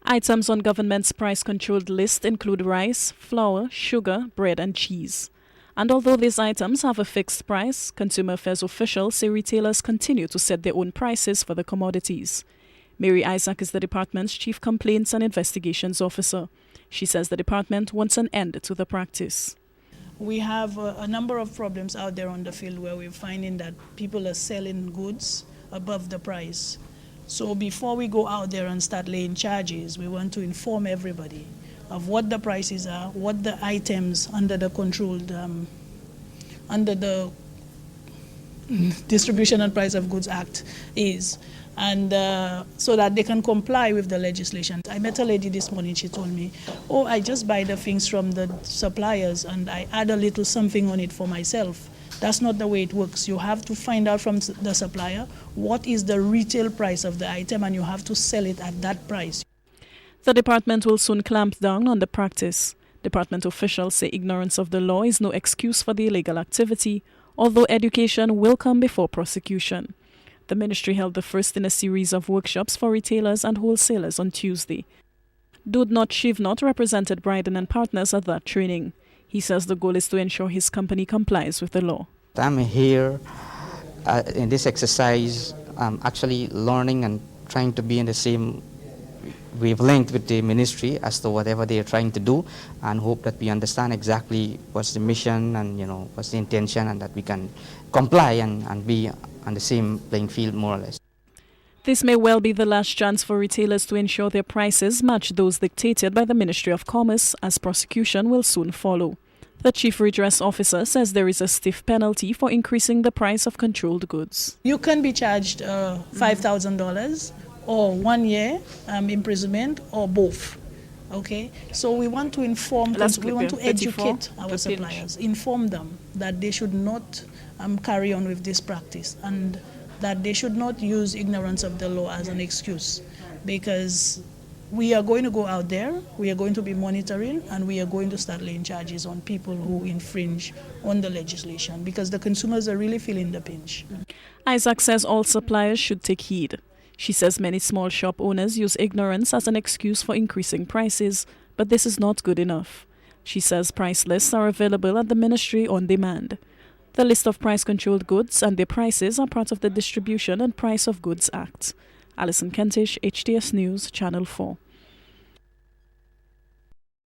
Items on government's price-controlled list include rice, flour, sugar, bread and cheese. And although these items have a fixed price, consumer affairs officials say retailers continue to set their own prices for the commodities. Mary Isaac is the department's Chief Complaints and Investigations Officer. She says the department wants an end to the practice. We have a number of problems out there on the field where we're finding that people are selling goods above the price. So before we go out there and start laying charges, we want to inform everybody of what the prices are, what the items under the controlled, under the Distribution and Price of Goods Act is, and so that they can comply with the legislation. I met a lady this morning, she told me, oh, I just buy the things from the suppliers and I add a little something on it for myself. That's not the way it works. You have to find out from the supplier what is the retail price of the item and you have to sell it at that price. The department will soon clamp down on the practice. Department officials say ignorance of the law is no excuse for the illegal activity, although education will come before prosecution. The ministry held the first in a series of workshops for retailers and wholesalers on Tuesday. Dudnot Shivnot represented Bryden and partners at that training. He says the goal is to ensure his company complies with the law. I'm here in this exercise, actually learning and trying to be in the same wavelength with the ministry as to whatever they are trying to do, and hope that we understand exactly what's the mission and what's the intention, and that we can comply and be on the same playing field more or less. This may well be the last chance for retailers to ensure their prices match those dictated by the Ministry of Commerce, as prosecution will soon follow. The Chief Redress Officer says there is a stiff penalty for increasing the price of controlled goods. You can be charged $5,000 or 1 year imprisonment or both. Okay, so we want to inform, we want to educate our suppliers, inform them that they should not carry on with this practice and that they should not use ignorance of the law as an excuse, because we are going to go out there, we are going to be monitoring, and we are going to start laying charges on people who infringe on the legislation, because the consumers are really feeling the pinch. Isaac says all suppliers should take heed. She says many small shop owners use ignorance as an excuse for increasing prices, but this is not good enough. She says price lists are available at the ministry on demand. The list of price-controlled goods and their prices are part of the Distribution and Price of Goods Act. Alison Kentish, HTS News, Channel 4.